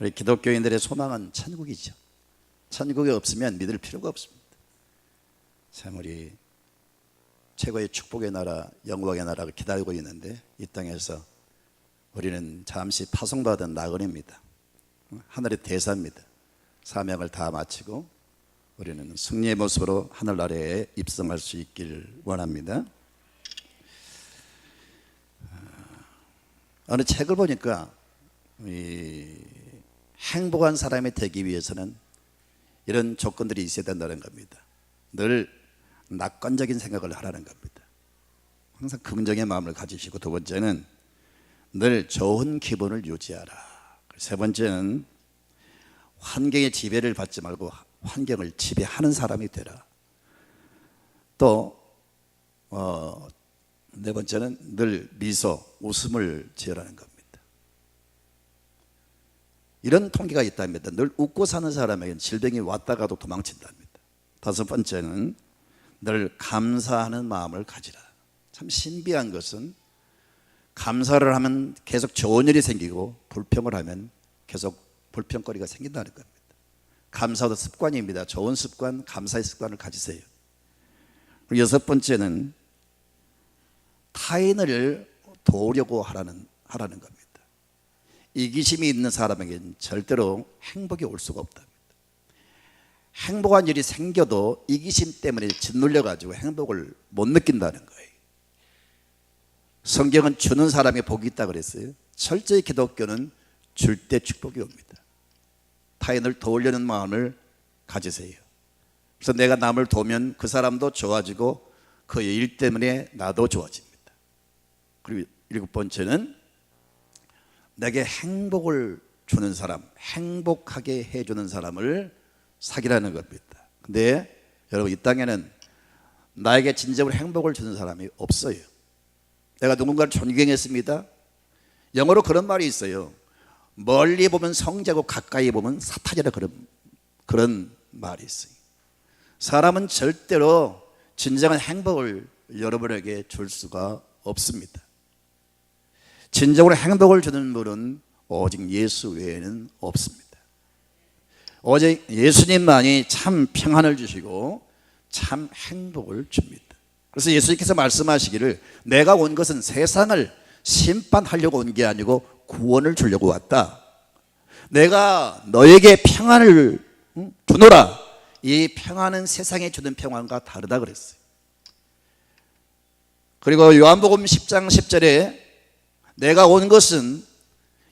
우리 기독교인들의 소망은 천국이죠. 천국이 없으면 믿을 필요가 없습니다. 참 우리 최고의 축복의 나라, 영광의 나라가 기다리고 있는데 이 땅에서 우리는 잠시 파송받은 나그네입니다. 하늘의 대사입니다. 사명을 다 마치고 우리는 승리의 모습으로 하늘나라에 입성할 수 있길 원합니다. 어느 책을 보니까 행복한 사람이 되기 위해서는 이런 조건들이 있어야 된다는 겁니다. 늘 낙관적인 생각을 하라는 겁니다. 항상 긍정의 마음을 가지시고, 두 번째는 늘 좋은 기분을 유지하라. 세 번째는 환경의 지배를 받지 말고 환경을 지배하는 사람이 되라. 또 네 번째는 늘 미소, 웃음을 지으라는 겁니다. 이런 통계가 있답니다. 늘 웃고 사는 사람에게는 질병이 왔다가도 도망친답니다. 다섯 번째는 늘 감사하는 마음을 가지라. 참 신비한 것은 감사를 하면 계속 좋은 일이 생기고 불평을 하면 계속 불평거리가 생긴다는 겁니다. 감사도 습관입니다. 좋은 습관, 감사의 습관을 가지세요. 그리고 여섯 번째는 타인을 도우려고 하라는 겁니다. 이기심이 있는 사람에게는 절대로 행복이 올 수가 없답니다. 행복한 일이 생겨도 이기심 때문에 짓눌려 가지고 행복을 못 느낀다는 거예요. 성경은 주는 사람이 복이 있다 그랬어요. 철저히 기독교는 줄 때 축복이 옵니다. 타인을 도우려는 마음을 가지세요. 그래서 내가 남을 도우면 그 사람도 좋아지고 그 일 때문에 나도 좋아집니다. 그리고 일곱 번째는 내게 행복을 주는 사람, 행복하게 해주는 사람을 사귀라는 겁니다. 근데 여러분, 이 땅에는 나에게 진정으로 행복을 주는 사람이 없어요. 내가 누군가를 존경했습니다. 영어로 그런 말이 있어요. 멀리 보면 성자고 가까이 보면 사탄이라, 그런 말이 있어요. 사람은 절대로 진정한 행복을 여러분에게 줄 수가 없습니다. 진정으로 행복을 주는 분은 오직 예수 외에는 없습니다. 오직 예수님만이 참 평안을 주시고 참 행복을 줍니다. 그래서 예수님께서 말씀하시기를 내가 온 것은 세상을 심판하려고 온 게 아니고 구원을 주려고 왔다. 내가 너에게 평안을 주노라. 이 평안은 세상에 주는 평안과 다르다 그랬어요. 그리고 요한복음 10장 10절에 내가 온 것은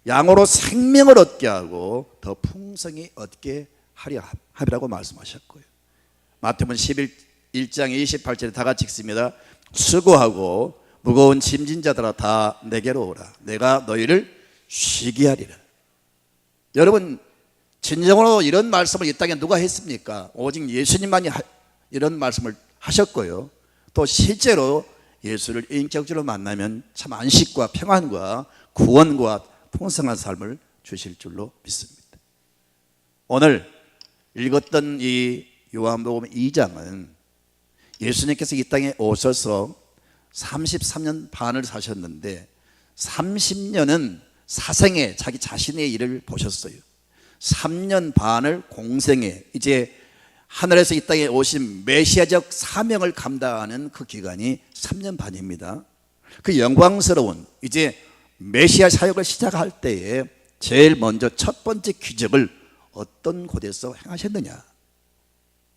양으로 생명을 얻게 하고 더 풍성히 얻게 하려 함이라고 말씀하셨고요. 마태복음 11장 28절에 다 같이 읽습니다. 수고하고 무거운 짐진 자들아 다 내게로 오라. 내가 너희를 쉬게 하리라. 여러분, 진정으로 이런 말씀을 이 땅에 누가 했습니까? 오직 예수님만이 이런 말씀을 하셨고요. 또 실제로 예수를 인격적으로 만나면 참 안식과 평안과 구원과 풍성한 삶을 주실 줄로 믿습니다. 오늘 읽었던 이 요한복음 2장은 예수님께서 이 땅에 오셔서 33년 반을 사셨는데 30년은 사생에 자기 자신의 일을 보셨어요. 3년 반을 공생에, 이제 하늘에서 이 땅에 오신 메시아적 사명을 감당하는 그 기간이 3년 반입니다. 그 영광스러운 이제 메시아 사역을 시작할 때에 제일 먼저 첫 번째 기적을 어떤 곳에서 행하셨느냐?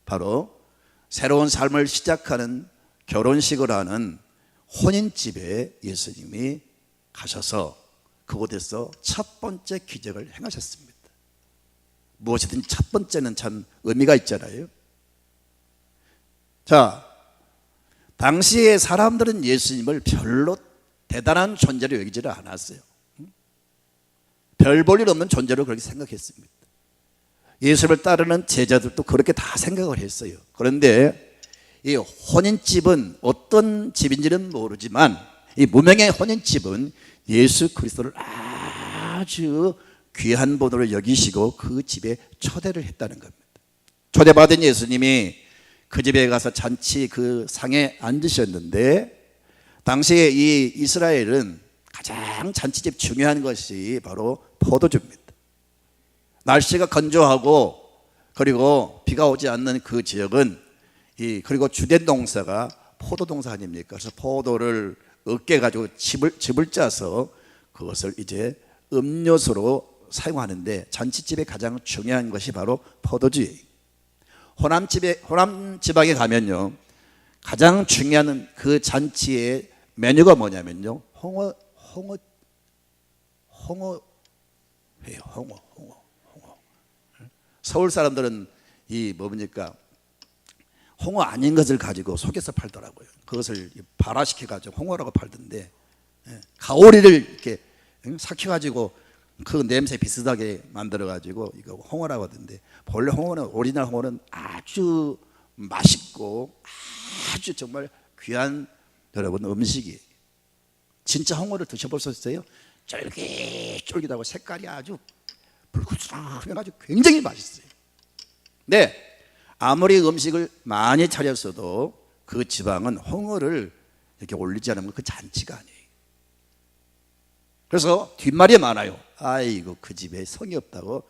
바로 새로운 삶을 시작하는 결혼식을 하는 혼인집에 예수님이 가셔서 그곳에서 첫 번째 기적을 행하셨습니다. 무엇이든 첫 번째는 참 의미가 있잖아요. 자, 당시에 사람들은 예수님을 별로 대단한 존재로 여기지를 않았어요. 별 볼 일 없는 존재로 그렇게 생각했습니다. 예수를 따르는 제자들도 그렇게 다 생각을 했어요. 그런데 이 혼인집은 어떤 집인지는 모르지만 이 무명의 혼인집은 예수 그리스도를 아주 귀한 분으로 여기시고 그 집에 초대를 했다는 겁니다. 초대받은 예수님이 그 집에 가서 잔치 그 상에 앉으셨는데, 당시에 이 이스라엘은 가장 잔치집 중요한 것이 바로 포도주입니다. 날씨가 건조하고 그리고 비가 오지 않는 그 지역은 그리고 주된 농사가 포도 농사 아닙니까? 그래서 포도를 으깨 가지고 즙을 짜서 그것을 이제 음료수로 사용하는데 잔치집에 가장 중요한 것이 바로 포도주예요. 호남 지방에 가면요, 가장 중요한 그 잔치의 메뉴가 뭐냐면요, 홍어회요. 홍어. 서울 사람들은 뭡니까? 홍어 아닌 것을 가지고 속여서 팔더라고요. 그것을 발화시켜 가지고 홍어라고 팔던데, 가오리를 이렇게 삭혀 가지고 그 냄새 비슷하게 만들어 가지고 이거 홍어라고 하던데, 본래 홍어는, 오리지널 홍어는 아주 맛있고 아주 정말 귀한 여러분 음식이에요. 진짜 홍어를 드셔보셨어요? 쫄깃쫄깃하고 색깔이 아주 불구스름해가지고 굉장히 맛있어요. 네, 아무리 음식을 많이 차렸어도 그 지방은 홍어를 이렇게 올리지 않으면 그 잔치가 아니에요. 그래서 뒷말이 많아요. 아이고, 그 집에 성이 없다고.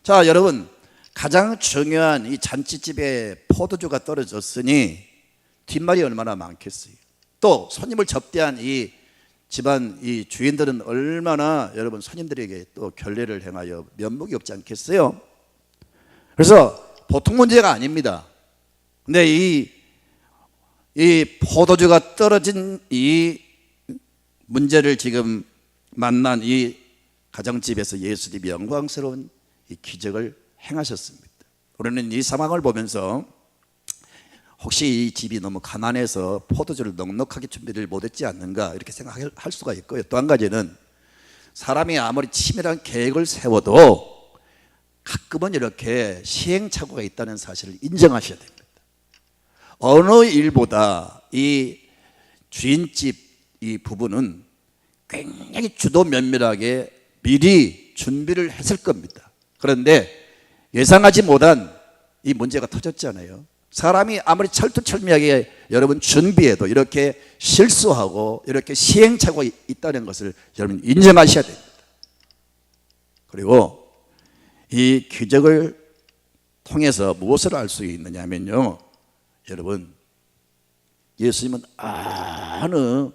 자, 여러분, 가장 중요한 이 잔치집에 포도주가 떨어졌으니 뒷말이 얼마나 많겠어요. 또 손님을 접대한 이 집안 이 주인들은 얼마나 여러분 손님들에게 또 결례를 행하여 면목이 없지 않겠어요? 그래서 보통 문제가 아닙니다. 근데 이 포도주가 떨어진 이 문제를 지금 만난 이 가정집에서 예수님이 영광스러운 이 기적을 행하셨습니다. 우리는 이 상황을 보면서 혹시 이 집이 너무 가난해서 포도주를 넉넉하게 준비를 못했지 않는가 이렇게 생각할 수가 있고요. 또 한 가지는 사람이 아무리 치밀한 계획을 세워도 가끔은 이렇게 시행착오가 있다는 사실을 인정하셔야 됩니다. 어느 일보다 이 주인집 이 부부는 굉장히 주도 면밀하게 미리 준비를 했을 겁니다. 그런데 예상하지 못한 이 문제가 터졌잖아요. 사람이 아무리 철두철미하게 여러분 준비해도 이렇게 실수하고 이렇게 시행착오가 있다는 것을 여러분 인정하셔야 됩니다. 그리고 이 기적을 통해서 무엇을 알 수 있느냐 하면요, 여러분, 예수님은 어느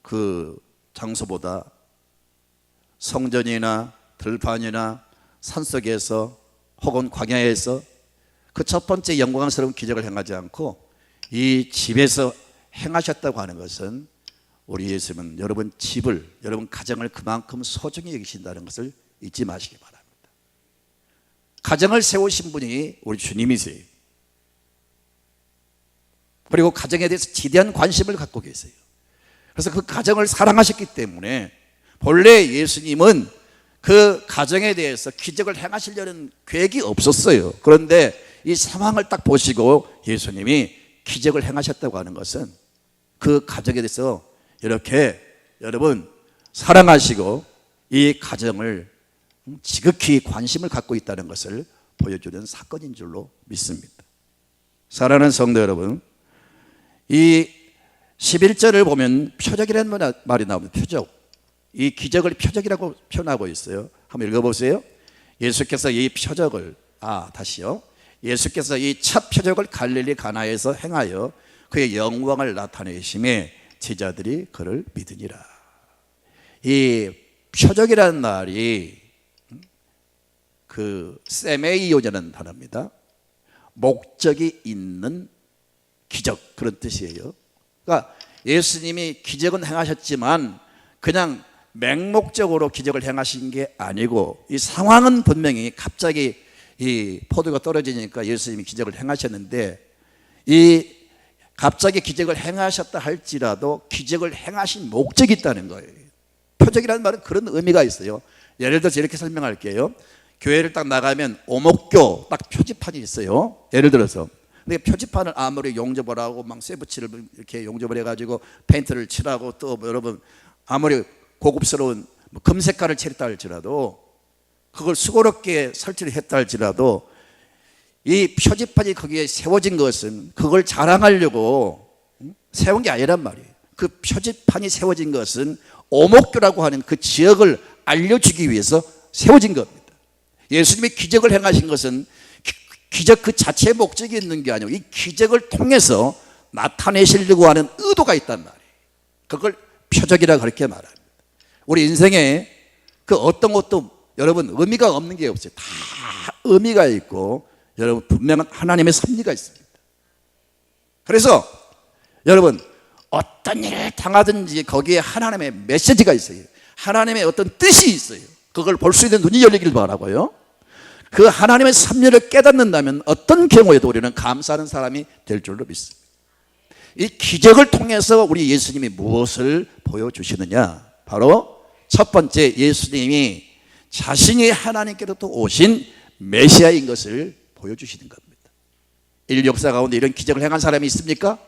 그 장소보다 성전이나 들판이나 산속에서 혹은 광야에서 그 첫 번째 영광스러운 기적을 행하지 않고 이 집에서 행하셨다고 하는 것은 우리 예수님은 여러분 집을, 여러분 가정을 그만큼 소중히 여기신다는 것을 잊지 마시기 바랍니다. 가정을 세우신 분이 우리 주님이세요. 그리고 가정에 대해서 지대한 관심을 갖고 계세요. 그래서 그 가정을 사랑하셨기 때문에 본래 예수님은 그 가정에 대해서 기적을 행하시려는 계획이 없었어요. 그런데 이 상황을 딱 보시고 예수님이 기적을 행하셨다고 하는 것은 그 가정에 대해서 이렇게 여러분 사랑하시고 이 가정을 지극히 관심을 갖고 있다는 것을 보여주는 사건인 줄로 믿습니다. 사랑하는 성도 여러분, 이 11절을 보면 표적이라는 말이 나옵니다. 표적. 이 기적을 표적이라고 표현하고 있어요. 한번 읽어보세요. 예수께서 이 표적을 다시요. 예수께서 이 첫 표적을 갈릴리 가나에서 행하여 그의 영광을 나타내심에 제자들이 그를 믿으니라. 이 표적이라는 말이 그 세메이오라는 단어입니다. 목적이 있는 기적, 그런 뜻이에요. 그러니까 예수님이 기적은 행하셨지만 그냥 맹목적으로 기적을 행하신 게 아니고 이 상황은 분명히 갑자기 이 포도가 떨어지니까 예수님이 기적을 행하셨는데 이 갑자기 기적을 행하셨다 할지라도 기적을 행하신 목적이 있다는 거예요. 표적이라는 말은 그런 의미가 있어요. 예를 들어서 이렇게 설명할게요. 교회를 딱 나가면 오목교 딱 표지판이 있어요. 예를 들어서 근데 표지판을 아무리 용접을 하고 막 쇠붙이를 이렇게 용접을 해가지고 페인트를 칠하고 또 여러분 아무리 고급스러운 금색깔을 칠했다 할지라도 그걸 수고롭게 설치를 했다 할지라도 이 표지판이 거기에 세워진 것은 그걸 자랑하려고 세운 게 아니란 말이에요. 그 표지판이 세워진 것은 오목교라고 하는 그 지역을 알려주기 위해서 세워진 겁니다. 예수님이 기적을 행하신 것은 기적 그 자체의 목적이 있는 게 아니고 이 기적을 통해서 나타내시려고 하는 의도가 있단 말이에요. 그걸 표적이라 그렇게 말합니다. 우리 인생에 그 어떤 것도 여러분 의미가 없는 게 없어요. 다 의미가 있고 여러분 분명한 하나님의 섭리가 있습니다. 그래서 여러분 어떤 일을 당하든지 거기에 하나님의 메시지가 있어요. 하나님의 어떤 뜻이 있어요. 그걸 볼 수 있는 눈이 열리길 바라고요. 그 하나님의 섭리를 깨닫는다면 어떤 경우에도 우리는 감사하는 사람이 될 줄로 믿습니다. 이 기적을 통해서 우리 예수님이 무엇을 보여주시느냐, 바로 첫 번째, 예수님이 자신이 하나님께로부터 오신 메시아인 것을 보여주시는 겁니다. 인류 역사 가운데 이런 기적을 행한 사람이 있습니까?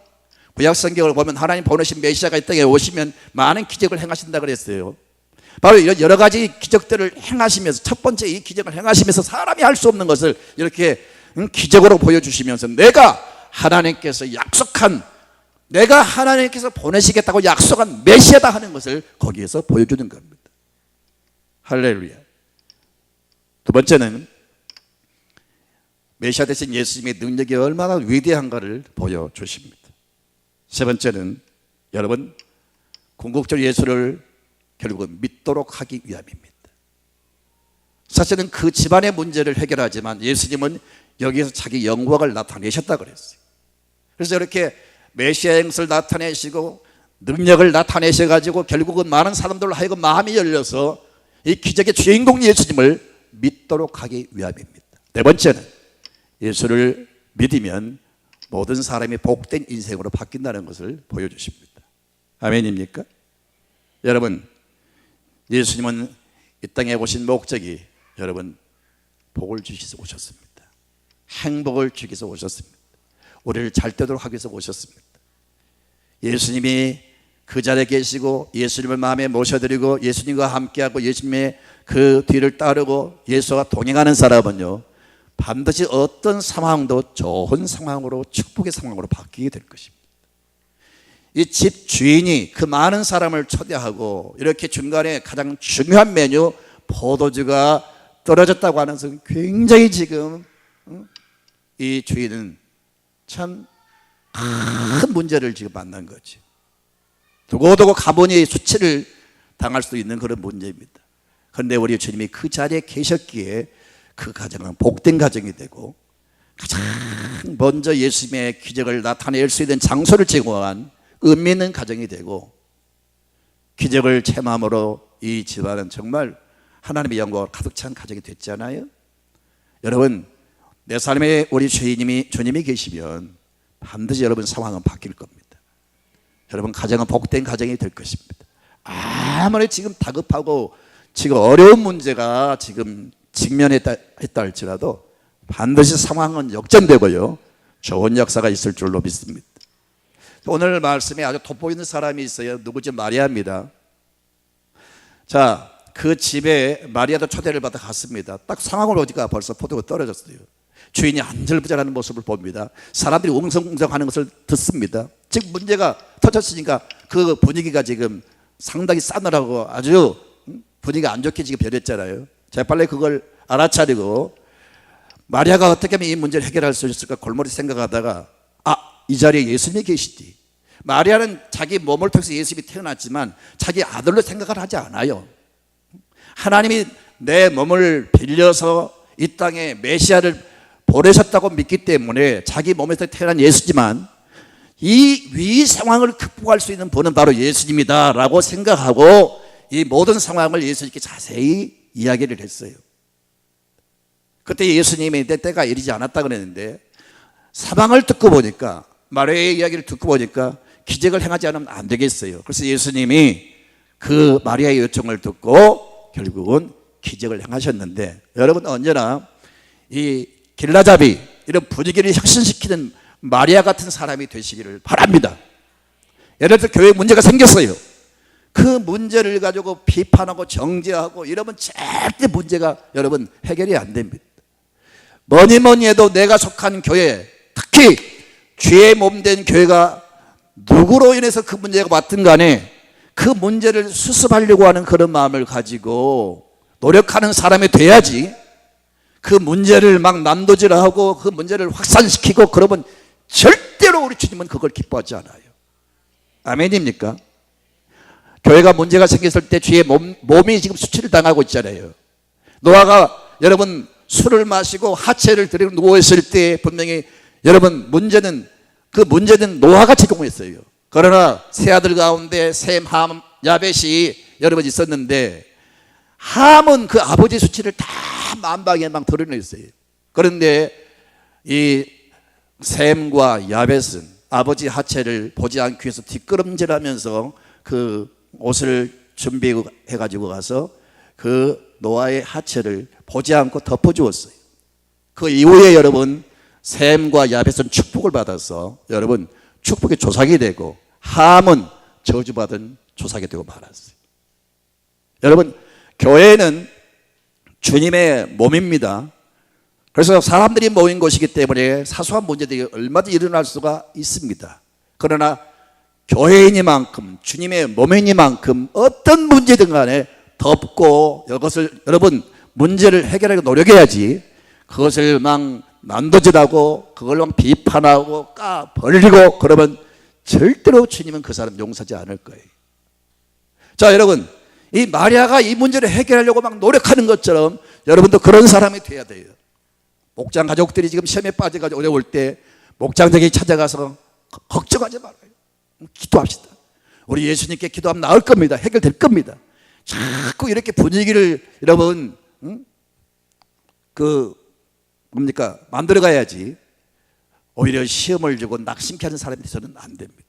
구약 성경을 보면 하나님 보내신 메시아가 이 땅에 오시면 많은 기적을 행하신다 그랬어요. 바로 이런 여러 가지 기적들을 행하시면서, 첫 번째 이 기적을 행하시면서 사람이 할 수 없는 것을 이렇게 기적으로 보여주시면서 내가 하나님께서 약속한, 내가 하나님께서 보내시겠다고 약속한 메시아다 하는 것을 거기에서 보여주는 겁니다. 할렐루야. 두 번째는 메시아 되신 예수님의 능력이 얼마나 위대한가를 보여주십니다. 세 번째는 여러분 궁극적으로 예수를 결국은 믿도록 하기 위함입니다. 사실은 그 집안의 문제를 해결하지만 예수님은 여기에서 자기 영광을 나타내셨다 그랬어요. 그래서 이렇게 메시아의 것을 나타내시고 능력을 나타내셔가지고 결국은 많은 사람들로 하여금 마음이 열려서 이 기적의 주인공 예수님을 믿도록 하기 위함입니다. 네 번째는 예수를 믿으면 모든 사람이 복된 인생으로 바뀐다는 것을 보여주십니다. 아멘입니까? 여러분, 예수님은 이 땅에 오신 목적이 여러분 복을 주기 위해서 오셨습니다. 행복을 주기 위해서 오셨습니다. 우리를 잘 되도록 하기 위해서 오셨습니다. 예수님이 그 자리에 계시고 예수님을 마음에 모셔드리고 예수님과 함께하고 예수님의 그 뒤를 따르고 예수와 동행하는 사람은요, 반드시 어떤 상황도 좋은 상황으로, 축복의 상황으로 바뀌게 될 것입니다. 이 집 주인이 그 많은 사람을 초대하고 이렇게 중간에 가장 중요한 메뉴 포도주가 떨어졌다고 하는 것은 굉장히 지금 이 주인은 참 큰 문제를 지금 만난 거지. 두고두고 가보니 수치를 당할 수 있는 그런 문제입니다. 그런데 우리 주님이 그 자리에 계셨기에 그 가정은 복된 가정이 되고 가장 먼저 예수님의 기적을 나타낼 수 있는 장소를 제공한 의미 있는 가정이 되고, 기적을 체험함으로 이 집안은 정말 하나님의 영광으로 가득 찬 가정이 됐잖아요. 여러분, 내 삶에 우리 주님이 계시면 반드시 여러분 상황은 바뀔 겁니다. 여러분 가정은 복된 가정이 될 것입니다. 아무리 지금 다급하고 지금 어려운 문제가 지금 직면했다 할지라도 반드시 상황은 역전되고요, 좋은 역사가 있을 줄로 믿습니다. 오늘 말씀에 아주 돋보이는 사람이 있어요. 누구지? 마리아입니다. 자, 그 집에 마리아도 초대를 받아 갔습니다. 딱 상황을 보니까 벌써 포도가 떨어졌어요. 주인이 안절부절하는 모습을 봅니다. 사람들이 웅성웅성하는 것을 듣습니다. 지금 문제가 터졌으니까 그 분위기가 지금 상당히 싸늘하고 아주 분위기가 안 좋게 지금 변했잖아요. 재빨리 그걸 알아차리고 마리아가 어떻게 하면 이 문제를 해결할 수 있을까 골머리 생각하다가, 이 자리에 예수님이 계시지. 마리아는 자기 몸을 통해서 예수님이 태어났지만 자기 아들로 생각을 하지 않아요. 하나님이 내 몸을 빌려서 이 땅에 메시아를 보내셨다고 믿기 때문에 자기 몸에서 태어난 예수지만 이 위 상황을 극복할 수 있는 분은 바로 예수님이다 라고 생각하고 이 모든 상황을 예수님께 자세히 이야기를 했어요. 그때 예수님이 내 때가 이르지 않았다 그랬는데, 사방을 듣고 보니까, 마리아의 이야기를 듣고 보니까 기적을 행하지 않으면 안 되겠어요. 그래서 예수님이 그 마리아의 요청을 듣고 결국은 기적을 행하셨는데, 여러분 언제나 이 길라잡이 이런 분위기를 혁신시키는 마리아 같은 사람이 되시기를 바랍니다. 예를 들어 교회에 문제가 생겼어요. 그 문제를 가지고 비판하고 정죄하고 이러면 절대 문제가 여러분 해결이 안 됩니다. 뭐니 해도 내가 속한 교회, 특히 죄의 몸된 교회가 누구로 인해서 그 문제가 왔든 간에 그 문제를 수습하려고 하는 그런 마음을 가지고 노력하는 사람이 돼야지, 그 문제를 막 난도질하고 그 문제를 확산시키고 그러면 절대로 우리 주님은 그걸 기뻐하지 않아요. 아멘입니까? 교회가 문제가 생겼을 때 주의 몸이 지금 수치를 당하고 있잖아요. 노아가 여러분 술을 마시고 하체를 들이고 누워있을 때 분명히 여러분 문제는 노아가 제공했어요. 그러나 세 아들 가운데 셈, 함, 야벳이 여러분 있었는데 함은 그 아버지 수치를 다 만방에 막 드러냈어요. 그런데 이 셈과 야벳은 아버지 하체를 보지 않기 위해서 뒷걸음질하면서 그 옷을 준비해 가지고 가서 그 노아의 하체를 보지 않고 덮어주었어요. 그 이후에 여러분 셈과 야벳은 축복을 받아서 여러분 축복의 조상이 되고 함은 저주받은 조상이 되고 말았어요. 여러분 교회는 주님의 몸입니다. 그래서 사람들이 모인 곳이기 때문에 사소한 문제들이 얼마든지 일어날 수가 있습니다. 그러나 교회이니만큼 주님의 몸이니만큼 어떤 문제든 간에 덮고 이것을 여러분 문제를 해결하기 노력해야지 그것을 막 난도질하고 그걸 막 비판하고 벌리고 그러면 절대로 주님은 그 사람 용서하지 않을 거예요. 자 여러분 이 마리아가 이 문제를 해결하려고 막 노력하는 것처럼 여러분도 그런 사람이 돼야 돼요. 목장 가족들이 지금 시험에 빠져가지고 어려울 때 목장들이 찾아가서 걱정하지 말아요. 기도합시다. 우리 예수님께 기도하면 나을 겁니다. 해결될 겁니다. 자꾸 이렇게 분위기를 여러분 만들어 가야지 오히려 시험을 주고 낙심케 하는 사람이 되서는 안 됩니다.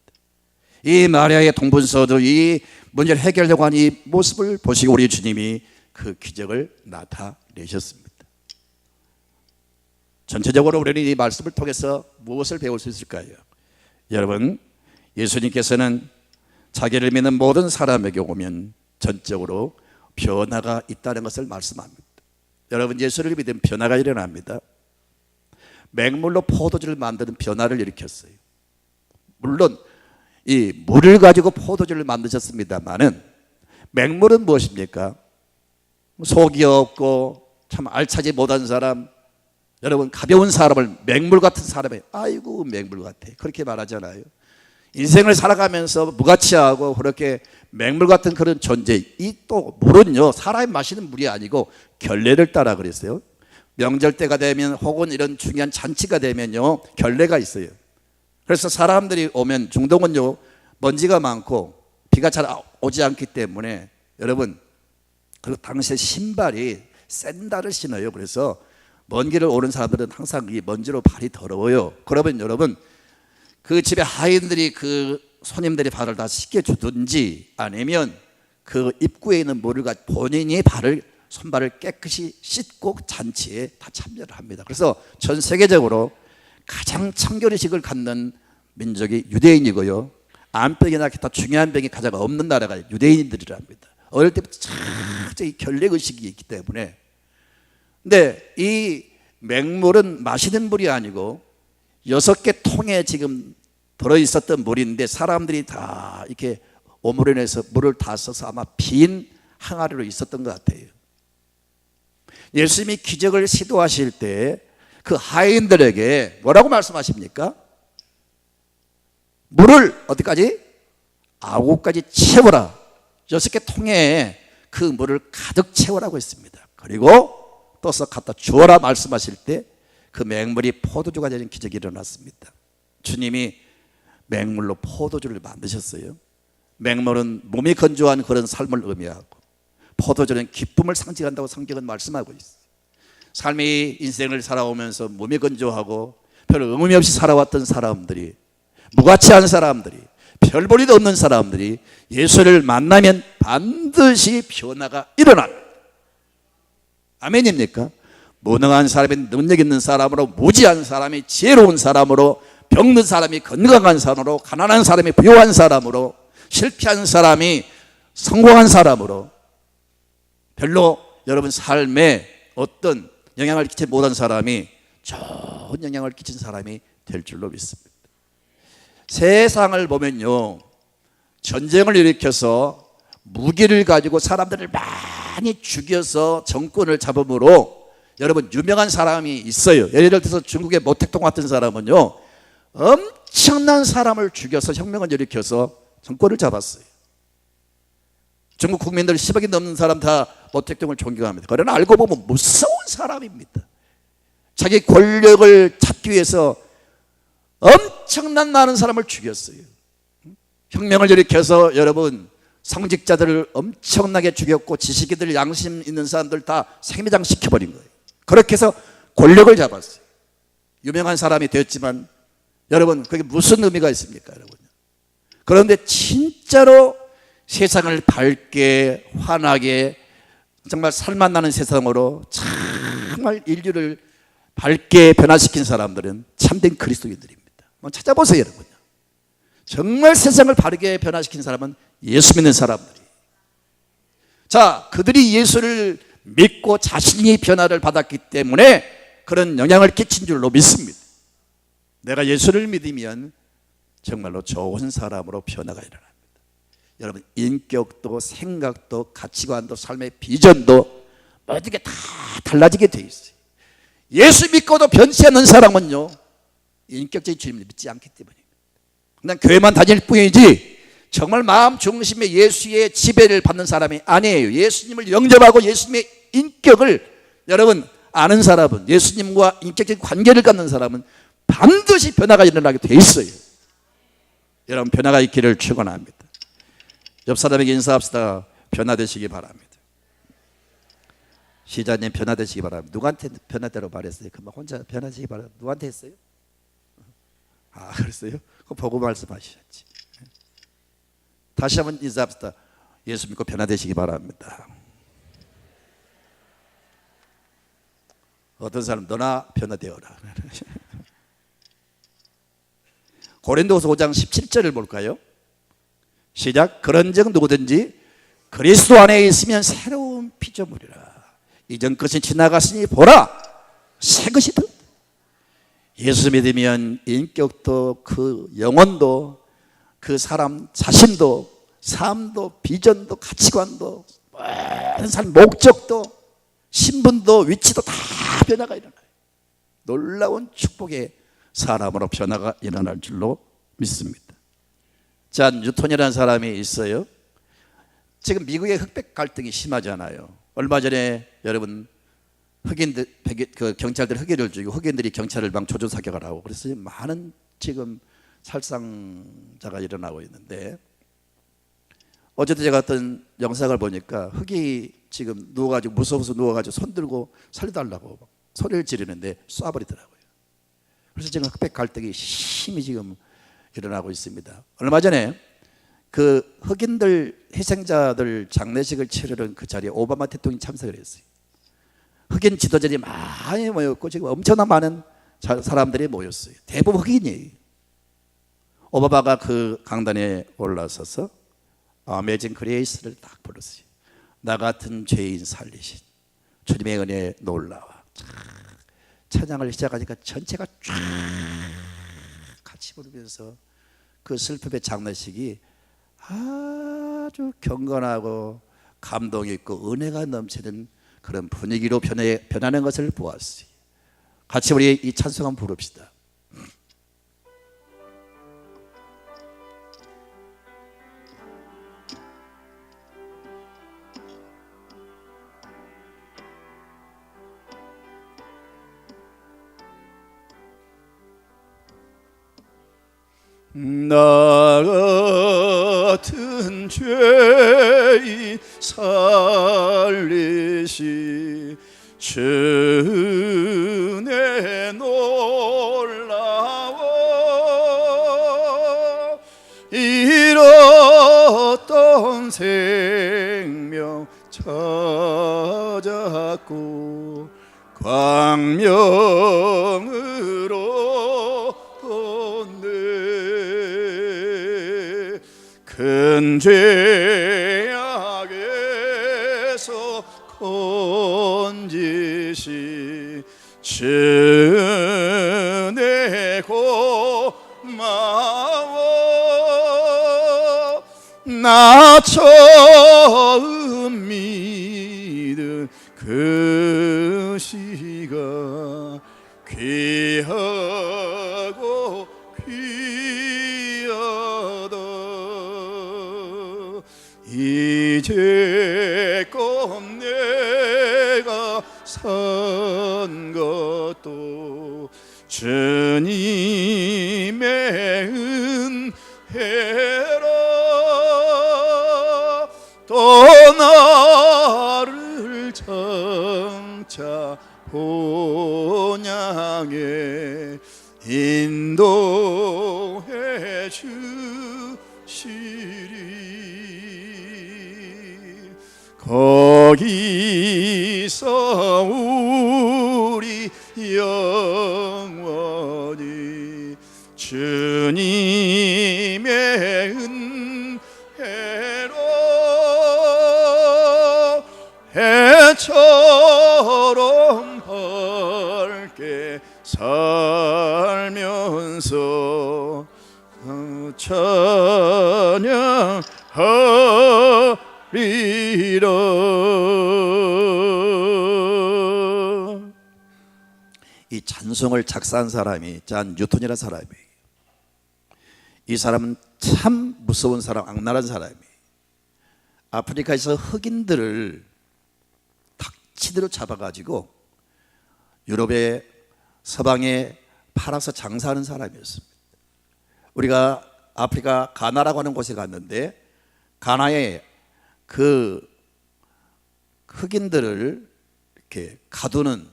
이 마리아의 동분서도 이 문제를 해결하려고 하는 이 모습을 보시고 우리 주님이 그 기적을 나타내셨습니다. 전체적으로 우리는 이 말씀을 통해서 무엇을 배울 수 있을까요? 여러분 예수님께서는 자기를 믿는 모든 사람에게 오면 전적으로 변화가 있다는 것을 말씀합니다. 여러분 예수를 믿으면 변화가 일어납니다. 맹물로 포도주를 만드는 변화를 일으켰어요. 물론 이 물을 가지고 포도주를 만드셨습니다만은 맹물은 무엇입니까? 속이 없고 참 알차지 못한 사람, 여러분 가벼운 사람을 맹물 같은 사람에 아이고 맹물 같아 그렇게 말하잖아요. 인생을 살아가면서 무가치하고 그렇게 맹물 같은 그런 존재. 이 또 물은요 사람이 마시는 물이 아니고 결례를 따라 그랬어요. 명절 때가 되면 혹은 이런 중요한 잔치가 되면요 결례가 있어요. 그래서 사람들이 오면 중동은요 먼지가 많고 비가 잘 오지 않기 때문에 여러분 그 당시에 신발이 샌들을 신어요. 그래서 먼 길을 오는 사람들은 항상 이 먼지로 발이 더러워요. 그러면 여러분 그 집에 하인들이 그 손님들이 발을 다 씻겨주든지 아니면 그 입구에 있는 물을 가지고 본인이 손발을 깨끗이 씻고 잔치에 다 참여를 합니다. 그래서 전 세계적으로 가장 청결의식을 갖는 민족이 유대인이고요. 암병이나 기타 중요한 병이 가장 없는 나라가 유대인들이랍니다. 어릴 때부터 이 결례의식이 있기 때문에. 근데 이 맹물은 마시는 물이 아니고 6개 통에 지금 들어있었던 물인데 사람들이 다 이렇게 오므려내서 물을 다 써서 아마 빈 항아리로 있었던 것 같아요. 예수님이 기적을 시도하실 때 그 하인들에게 뭐라고 말씀하십니까? 물을 어디까지? 아구까지 채워라. 6개 통에 그 물을 가득 채우라고 했습니다. 그리고 떠서 갖다 주어라 말씀하실 때 그 맹물이 포도주가 되는 기적이 일어났습니다. 주님이 맹물로 포도주를 만드셨어요. 맹물은 몸이 건조한 그런 삶을 의미하고 포도주는 기쁨을 상징한다고 성경은 말씀하고 있어요. 삶의 인생을 살아오면서 몸이 건조하고 별 의미 없이 살아왔던 사람들이, 무가치한 사람들이, 별 볼일도 없는 사람들이 예수를 만나면 반드시 변화가 일어납니다. 아멘입니까? 무능한 사람이 능력 있는 사람으로, 무지한 사람이 지혜로운 사람으로, 병든 사람이 건강한 사람으로, 가난한 사람이 부유한 사람으로, 실패한 사람이 성공한 사람으로, 별로 여러분 삶에 어떤 영향을 끼치지 못한 사람이 좋은 영향을 끼친 사람이 될 줄로 믿습니다. 세상을 보면요, 전쟁을 일으켜서 무기를 가지고 사람들을 많이 죽여서 정권을 잡음으로 여러분 유명한 사람이 있어요. 예를 들어서 중국의 모택동 같은 사람은요 엄청난 사람을 죽여서 혁명을 일으켜서 정권을 잡았어요. 중국 국민들 10억이 넘는 사람 다 모택동을 존경합니다. 그러나 알고 보면 무서운 사람입니다. 자기 권력을 찾기 위해서 엄청난 많은 사람을 죽였어요. 혁명을 일으켜서 여러분 성직자들을 엄청나게 죽였고 지식인들 양심 있는 사람들 다 생매장 시켜버린 거예요. 그렇게 해서 권력을 잡았어요. 유명한 사람이 되었지만 여러분 그게 무슨 의미가 있습니까 여러분? 그런데 진짜로 세상을 밝게 환하게 정말 살맛 나는 세상으로 정말 인류를 밝게 변화시킨 사람들은 참된 그리스도인들입니다. 한번 찾아보세요 여러분. 정말 세상을 바르게 변화시킨 사람은 예수 믿는 사람들이. 자, 그들이 예수를 믿고 자신이 변화를 받았기 때문에 그런 영향을 끼친 줄로 믿습니다. 내가 예수를 믿으면 정말로 좋은 사람으로 변화가 일어납니다. 여러분 인격도 생각도 가치관도 삶의 비전도 모든 게 다 달라지게 돼 있어요. 예수 믿고도 변치 않는 사람은요 인격적인 주님을 믿지 않기 때문입니다. 그냥 교회만 다닐 뿐이지 정말 마음 중심에 예수의 지배를 받는 사람이 아니에요. 예수님을 영접하고 예수님의 인격을 여러분 아는 사람은, 예수님과 인격적인 관계를 갖는 사람은 반드시 변화가 일어나게 돼 있어요. 여러분 변화가 있기를 축원합니다. 옆 사람에게 인사합시다. 변화되시기 바랍니다. 시자님 변화되시기 바랍니다. 누구한테 변화되라고 말했어요? 그만 혼자 변화되시기 바랍니다. 누구한테 했어요? 아 그랬어요? 그거 보고 말씀하셔야지. 다시 한번 인사합시다. 예수 믿고 변화되시기 바랍니다. 어떤 사람 너나 변화되어라. 고린도후서 5장 17절을 볼까요? 시작. 그런즉 누구든지 그리스도 안에 있으면 새로운 피조물이라. 이전 것이 지나갔으니 보라 새 것이 되. 예수 믿으면 인격도 그 영혼도 그 사람 자신도 삶도 비전도 가치관도 모든 삶 목적도 신분도 위치도 다 변화가 일어나요. 놀라운 축복의 사람으로 변화가 일어날 줄로 믿습니다. 자, 뉴턴이라는 사람이 있어요. 지금 미국의 흑백 갈등이 심하잖아요. 얼마 전에 여러분 흑인들 그 경찰들 흑인을 죽이고 흑인들이 경찰을 막 조준 사격을 하고 그래서 많은 지금 살상자가 일어나고 있는데 어제도 제가 어떤 영상을 보니까 흑이 지금 누워가지고 무서워서 누워가지고 손 들고 살려달라고 소리를 지르는데 쏴버리더라고요. 그래서 지금 흑백 갈등이 심히 지금 일어나고 있습니다. 얼마 전에 그 흑인들 희생자들 장례식을 치르는 그 자리에 오바마 대통령이 참석을 했어요. 흑인 지도자들이 많이 모였고 지금 엄청난 많은 사람들이 모였어요. 대부분 흑인이에요. 오바마가 그 강단에 올라서서 아메이징 그레이스를 딱 불렀어요. 나 같은 죄인 살리신 주님의 은혜 놀라와. 찬양을 시작하니까 전체가 쫙 같이 부르면서 그 슬픔의 장례식이 아주 경건하고 감동 있고 은혜가 넘치는 그런 분위기로 변하는 것을 보았어요. 같이 우리 이 찬송 한번 부릅시다. 나 같은 죄인 살리시 주내 놀라워 잃었던 생명 찾았고 광명으로 큰 죄악에서 건지시 주내 고마워 나 처음 믿은 그 시 귀하고 귀하다. 이제껏 내가 산 것도 주님의 은혜라. 또 나를 장차 본향에 인도해 주시리. 거기서 우리 영원히 주님의 은혜로 해처럼 밝게 살면서 찬양하리라. 이 찬송을 작사한 사람이 잔 뉴턴이라는 사람이에요. 이 사람은 참 무서운 사람, 악랄한 사람이에요. 아프리카에서 흑인들을 탁치대로 잡아가지고 유럽의 서방에 팔아서 장사하는 사람이었습니다. 우리가 아프리카 가나라고 하는 곳에 갔는데 가나에 그 흑인들을 이렇게 가두는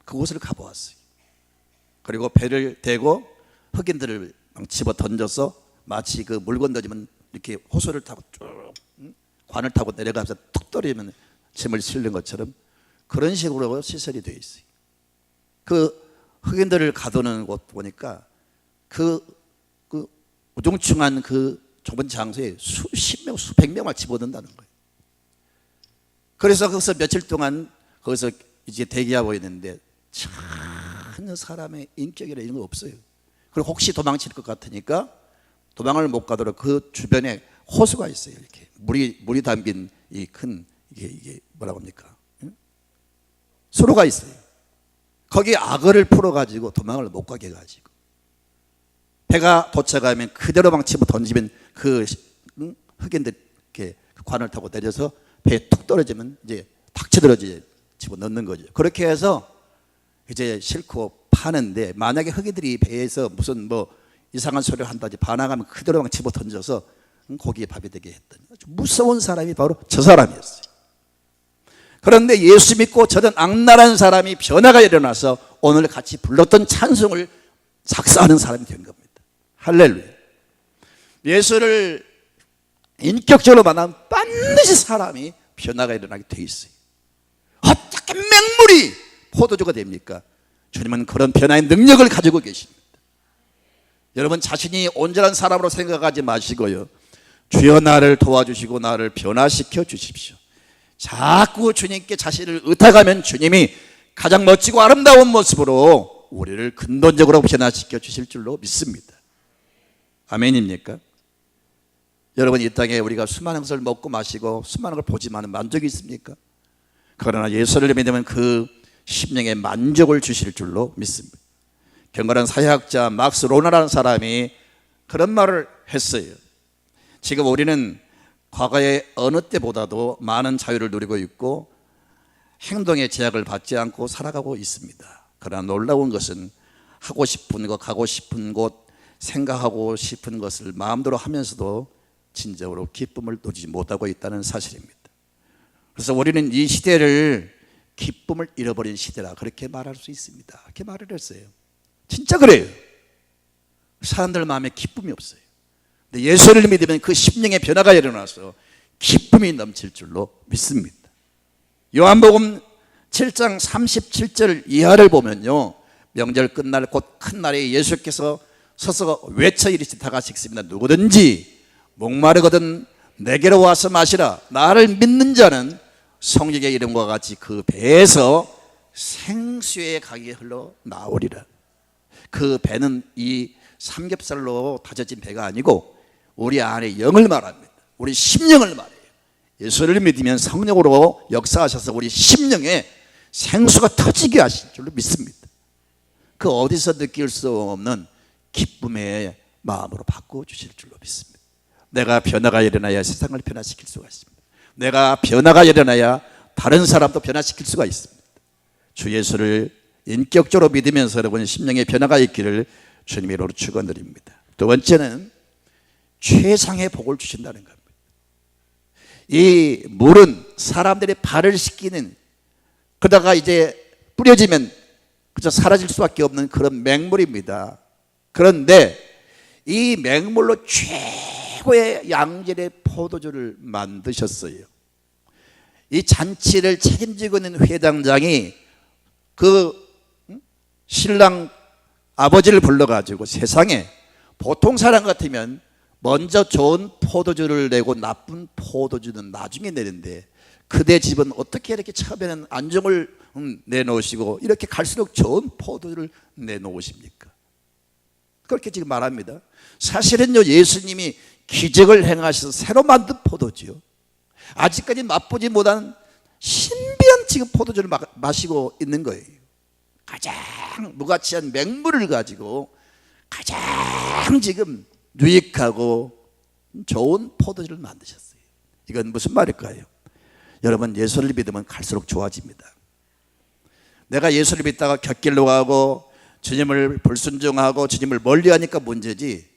그곳을 가보았어요. 그리고 배를 대고 흑인들을 집어 던져서 마치 그 물건 던지면 이렇게 호수를 타고 쭉 관을 타고 내려가면서 툭 떨어지면 짐을 실는 것처럼 그런 식으로 시설이 되어 있어요. 그 흑인들을 가두는 곳 보니까 그 우중충한 그 좁은 장소에 수십 명, 수백 명을 집어넣는다는 거예요. 그래서 거기서 며칠 동안 거기서 이제 대기하고 있는데 전혀 사람의 인격이나 이런 거 없어요. 그리고 혹시 도망칠 것 같으니까 도망을 못 가도록 그 주변에 호수가 있어요. 이렇게 물이 담긴 이 큰 이게 뭐라고 합니까? 수로가 있어요. 거기에 악어를 풀어가지고 도망을 못 가게 해가지고 배가 도착하면 그대로 막 집어 던지면 그 흑인들 이렇게 관을 타고 내려서 배에 툭 떨어지면 이제 탁치들어 집어 넣는 거죠. 그렇게 해서 이제 실고 파는데 만약에 흑인들이 배에서 무슨 뭐 이상한 소리를 한다든지 반항하면 그대로 막 집어 던져서 고기에 밥이 되게 했던 아주 무서운 사람이 바로 저 사람이었어요. 그런데 예수 믿고 저런 악랄한 사람이 변화가 일어나서 오늘 같이 불렀던 찬송을 작사하는 사람이 된 겁니다. 할렐루야. 예수를 인격적으로 만나면 반드시 사람이 변화가 일어나게 돼 있어요. 어떻게 맹물이 포도주가 됩니까? 주님은 그런 변화의 능력을 가지고 계십니다. 여러분 자신이 온전한 사람으로 생각하지 마시고요, 주여 나를 도와주시고 나를 변화시켜 주십시오. 자꾸 주님께 자신을 의탁하면 주님이 가장 멋지고 아름다운 모습으로 우리를 근본적으로 변화시켜 주실 줄로 믿습니다. 아멘입니까? 여러분 이 땅에 우리가 수많은 것을 먹고 마시고 수많은 걸 보지만 만족이 있습니까? 그러나 예수를 믿으면 그 심령에 만족을 주실 줄로 믿습니다. 경건한 사회학자 막스 로나라는 사람이 그런 말을 했어요. 지금 우리는 과거의 어느 때보다도 많은 자유를 누리고 있고 행동의 제약을 받지 않고 살아가고 있습니다. 그러나 놀라운 것은 하고 싶은 것, 가고 싶은 곳, 생각하고 싶은 것을 마음대로 하면서도 진정으로 기쁨을 누리지 못하고 있다는 사실입니다. 그래서 우리는 이 시대를 기쁨을 잃어버린 시대라 그렇게 말할 수 있습니다. 그렇게 말을 했어요. 진짜 그래요. 사람들 마음에 기쁨이 없어요. 근데 예수를 믿으면 그 심령의 변화가 일어나서 기쁨이 넘칠 줄로 믿습니다. 요한복음 7장 37절 이하를 보면요, 명절 끝날 곧 큰 날에 예수께서 서서 외쳐 이르시되 다 같이 읽습니다. 누구든지 목마르거든 내게로 와서 마시라. 나를 믿는 자는 성령의 이름과 같이 그 배에서 생수의 강이 흘러 나오리라. 그 배는 이 삼겹살로 다져진 배가 아니고 우리 안에 영을 말합니다. 우리 심령을 말해요. 예수를 믿으면 성령으로 역사하셔서 우리 심령에 생수가 터지게 하실 줄로 믿습니다. 그 어디서 느낄 수 없는 기쁨의 마음으로 바꿔주실 줄로 믿습니다. 내가 변화가 일어나야 세상을 변화시킬 수가 있습니다. 내가 변화가 일어나야 다른 사람도 변화시킬 수가 있습니다. 주 예수를 인격적으로 믿으면서 여러분 심령의 변화가 있기를 주님의 이름으로 축원드립니다. 두 번째는 최상의 복을 주신다는 겁니다. 이 물은 사람들의 발을 씻기는, 그러다가 이제 뿌려지면 그저 사라질 수밖에 없는 그런 맹물입니다. 그런데 이 맹물로 최고의 양질의 포도주를 만드셨어요. 이 잔치를 책임지고 있는 회장장이 그 신랑 아버지를 불러가지고, 세상에 보통 사람 같으면 먼저 좋은 포도주를 내고 나쁜 포도주는 나중에 내는데, 그대 집은 어떻게 이렇게 처음에는 안정을 내놓으시고 이렇게 갈수록 좋은 포도주를 내놓으십니까? 그렇게 지금 말합니다. 사실은요, 예수님이 기적을 행하셔서 새로 만든 포도주요, 아직까지 맛보지 못한 신비한 지금 포도주를 마시고 있는 거예요. 가장 무가치한 맹물을 가지고 가장 지금 유익하고 좋은 포도주를 만드셨어요. 이건 무슨 말일까요? 여러분, 예수를 믿으면 갈수록 좋아집니다. 내가 예수를 믿다가 곁길로 가고 주님을 불순종하고 주님을 멀리하니까 문제지,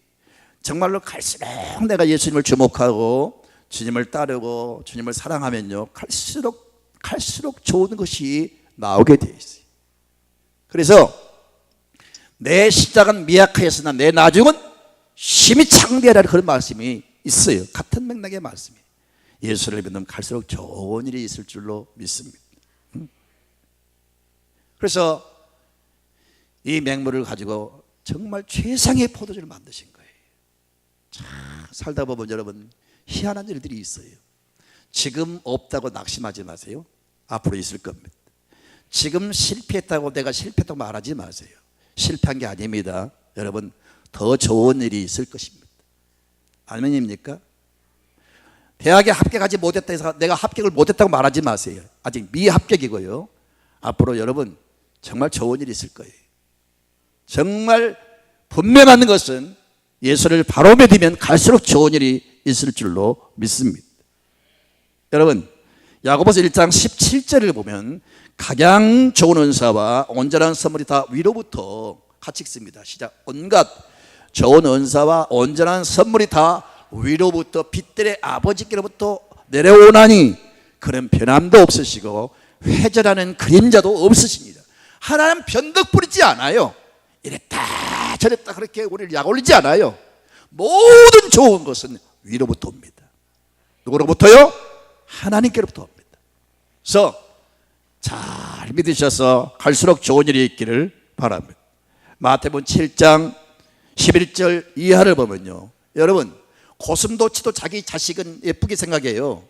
정말로 갈수록 내가 예수님을 주목하고 주님을 따르고 주님을 사랑하면요, 갈수록 좋은 것이 나오게 되어 있어요. 그래서 내 시작은 미약하였으나 내 나중은 심히 창대하라는 그런 말씀이 있어요. 같은 맥락의 말씀이에요. 예수를 믿으면 갈수록 좋은 일이 있을 줄로 믿습니다. 그래서 이 맹물을 가지고 정말 최상의 포도주를 만드신 거예요. 참 살다 보면 여러분 희한한 일들이 있어요. 지금 없다고 낙심하지 마세요. 앞으로 있을 겁니다. 지금 실패했다고 내가 실패했다고 말하지 마세요. 실패한 게 아닙니다. 여러분, 더 좋은 일이 있을 것입니다. 아멘입니까? 대학에 합격하지 못했다 해서 내가 합격을 못했다고 말하지 마세요. 아직 미합격이고요. 앞으로 여러분 정말 좋은 일이 있을 거예요. 정말 분명한 것은 예수를 바로 믿으면 갈수록 좋은 일이 있을 줄로 믿습니다. 여러분, 야고보서 1장 17절을 보면 가장 좋은 은사와 온전한 선물이 다 위로부터, 같이 읽습니다. 시작. 온갖 좋은 은사와 온전한 선물이 다 위로부터 빛들의 아버지께로부터 내려오나니 그런 변함도 없으시고 회절하는 그림자도 없으십니다. 하나님 변덕 부리지 않아요. 이랬다 저랬다 그렇게 우리를 약올리지 않아요. 모든 좋은 것은 위로부터 옵니다. 누구로부터요? 하나님께로부터 옵니다. 그래서 잘 믿으셔서 갈수록 좋은 일이 있기를 바랍니다. 마태복음 7장 11절 이하를 보면요, 여러분 고슴도치도 자기 자식은 예쁘게 생각해요.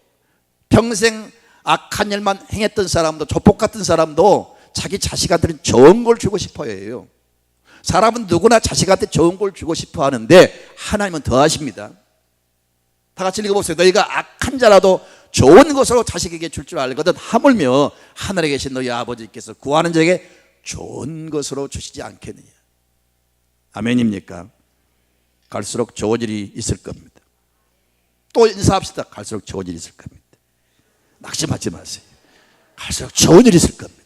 평생 악한 일만 행했던 사람도, 조폭 같은 사람도 자기 자식한테는 좋은 걸 주고 싶어 해요. 사람은 누구나 자식한테 좋은 걸 주고 싶어 하는데 하나님은 더 하십니다. 다 같이 읽어보세요. 너희가 악한 자라도 좋은 것으로 자식에게 줄 줄 알거든 하물며 하늘에 계신 너희 아버지께서 구하는 자에게 좋은 것으로 주시지 않겠느냐. 아멘입니까? 갈수록 좋은 일이 있을 겁니다. 또 인사합시다. 갈수록 좋은 일이 있을 겁니다. 낙심하지 마세요. 갈수록 좋은 일이 있을 겁니다.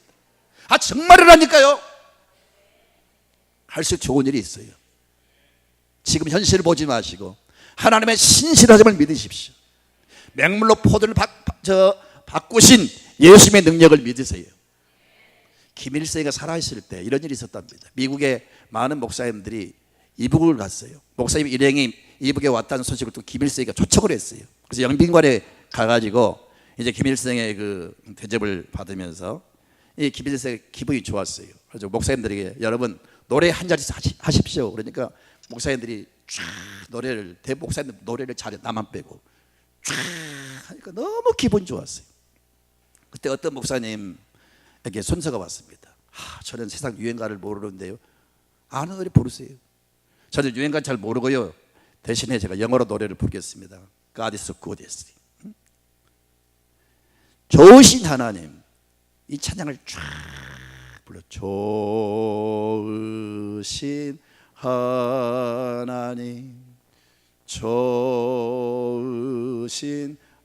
아, 정말이라니까요. 갈수록 좋은 일이 있어요. 지금 현실을 보지 마시고 하나님의 신실하심을 믿으십시오. 맹물로 포도를 바꾸신 예수님의 능력을 믿으세요. 김일성이가 살아있을 때 이런 일이 있었답니다. 미국의 많은 목사님들이 이북을 갔어요. 목사님 일행이 이북에 왔다는 소식을 또 김일성이가 초청을 했어요. 그래서 영빈관에 가가지고 이제 김일성의 그 대접을 받으면서 이 김일성의 기분이 좋았어요. 그래서 목사님들에게 여러분 노래 한 자리 하십시오. 그러니까 목사님들이 쫙 노래를, 대목사님들 노래를 잘해, 나만 빼고 쫙 하니까 너무 기분 좋았어요. 그때 어떤 목사님에게 손서가 왔습니다. 저는 세상 유행가를 모르는데요, 아는 노래 부르세요. 저는 유행가 잘 모르고요, 대신에 제가 영어로 노래를 부르겠습니다. God is so good. 좋으신 하나님, 이 찬양을 쫙 불러. 좋으신 하나님, 좋으신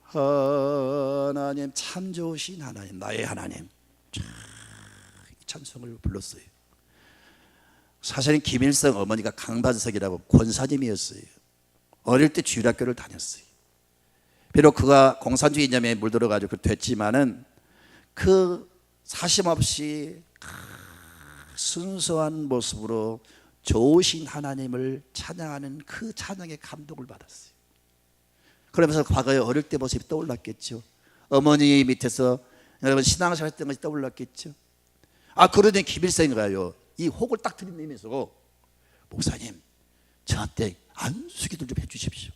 하나님, 참 좋으신 하나님, 나의 하나님, 쫙 이 찬송을 불렀어요. 사실은 김일성 어머니가 강반석이라고 권사님이었어요. 어릴 때 주일학교를 다녔어요. 비록 그가 공산주의 이념에 물들어가지고 됐지만은 그 사심없이 순수한 모습으로 좋으신 하나님을 찬양하는 그 찬양의 감동을 받았어요. 그러면서 과거에 어릴 때 모습이 떠올랐겠죠. 어머니 밑에서 여러분 신앙생활 했던 것이 떠올랐겠죠. 그러더니 김일성이가요, 이 혹을 딱 들이밀면서 목사님, 저한테 안수기도 좀 해주십시오.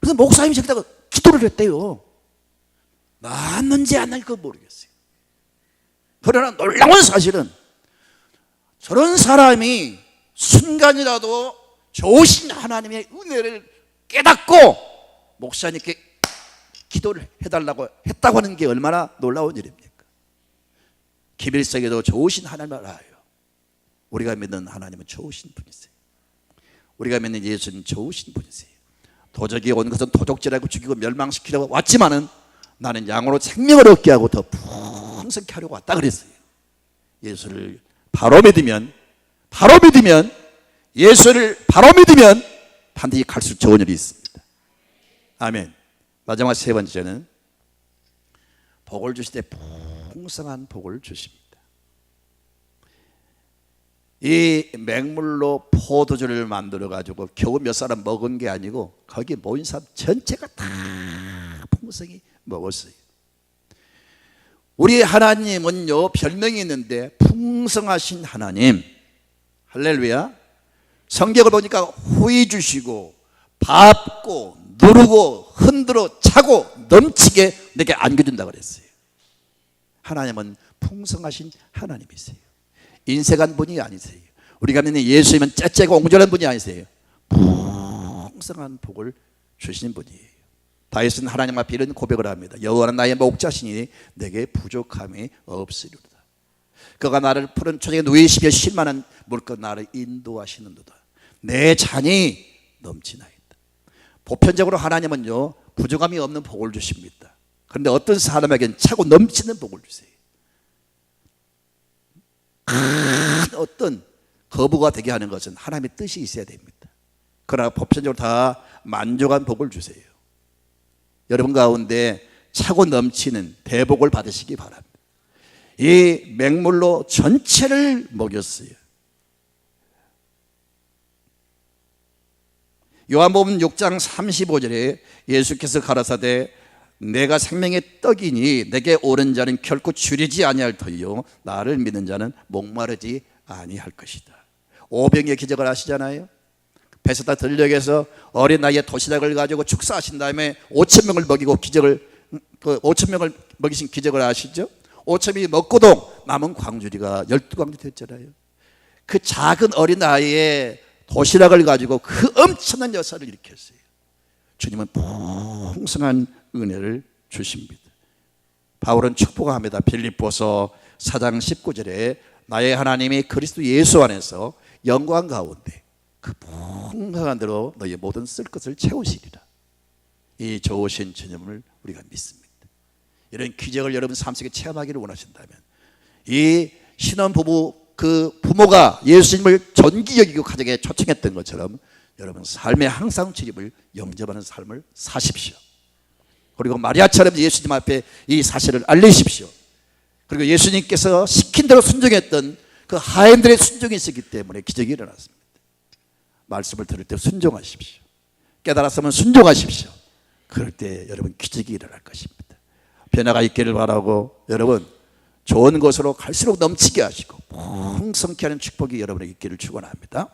그래서 목사님이 저기다가 기도를 했대요. 맞는지 안 할지 모르겠어요. 그러나 놀라운 사실은 저런 사람이 순간이라도 좋으신 하나님의 은혜를 깨닫고 목사님께 기도를 해달라고 했다고 하는 게 얼마나 놀라운 일입니까? 김일성에도 좋으신 하나님을 알아요. 우리가 믿는 하나님은 좋으신 분이세요. 우리가 믿는 예수는 좋으신 분이세요. 도적이 온 것은 도적질하고 죽이고 멸망시키려고 왔지만은 나는 양으로 생명을 얻게 하고 더 풍성케 하려고 왔다 그랬어요. 예수를 바로 믿으면 예수를 바로 믿으면 반드시 갈수록 좋은 일이 있습니다. 아멘. 마지막 세 번째는 복을 주실 때 풍성한 복을 주십니다. 이 맹물로 포도주를 만들어 가지고 겨우 몇 사람 먹은 게 아니고 거기 모인 사람 전체가 다 풍성히 먹었어요. 우리 하나님은요 별명이 있는데 풍성하신 하나님. 할렐루야. 성경을 보니까 후히 주시고 밟고 누르고 흔들어 차고 넘치게 내게 안겨준다 그랬어요. 하나님은 풍성하신 하나님이세요. 인색한 분이 아니세요. 우리가 믿는 예수님은 째째고 옹졸한 분이 아니세요. 풍성한 복을 주시는 분이에요. 다윗은 하나님 앞에 이런 고백을 합니다. 여호와는 나의 목자시니 내게 부족함이 없으리로다. 그가 나를 푸른 초장에 누이시며 쉴 만한 물껏 나를 인도하시는도다. 내 잔이 넘치나이다. 보편적으로 하나님은요 부족함이 없는 복을 주십니다. 그런데 어떤 사람에게는 차고 넘치는 복을 주세요. 어떤 거부가 되게 하는 것은 하나님의 뜻이 있어야 됩니다. 그러나 보편적으로 다 만족한 복을 주세요. 여러분 가운데 차고 넘치는 대복을 받으시기 바랍니다. 이 맹물로 전체를 먹였어요. 요한복음 6장 35절에 예수께서 가라사대 내가 생명의 떡이니 내게 오른 자는 결코 줄이지 아니할 터이요 나를 믿는 자는 목마르지 아니할 것이다. 오병이의 기적을 아시잖아요. 베스다 들녘에서 어린 나이에 도시락을 가지고 축사하신 다음에 5,000명을 먹이고 기적을 5,000명을 먹이신 기적을 아시죠? 5,000명이 먹고도 남은 광주리가 12광주 됐잖아요. 그 작은 어린 나이에 도시락을 가지고 그 엄청난 역사를 일으켰어요. 주님은 풍성한 은혜를 주십니다. 바울은 축복합니다. 빌립보서 4장 19절에 나의 하나님이 그리스도 예수 안에서 영광 가운데 그 풍성한 대로 너희 모든 쓸 것을 채우시리라. 이 좋으신 주님을 우리가 믿습니다. 이런 기적을 여러분 삶 속에 체험하기를 원하신다면 이 신혼부부 그 부모가 예수님을 존귀 여기고 가정에 초청했던 것처럼 여러분 삶의 항상 주님을 영접하는 삶을 사십시오. 그리고 마리아처럼 예수님 앞에 이 사실을 알리십시오. 그리고 예수님께서 시킨 대로 순종했던 그 하인들의 순종이 있었기 때문에 기적이 일어났습니다. 말씀을 들을 때 순종하십시오. 깨달았으면 순종하십시오. 그럴 때 여러분 기적이 일어날 것입니다. 변화가 있기를 바라고 여러분 좋은 것으로 갈수록 넘치게 하시고 풍성케 하는 축복이 여러분에게 있기를 축원합니다.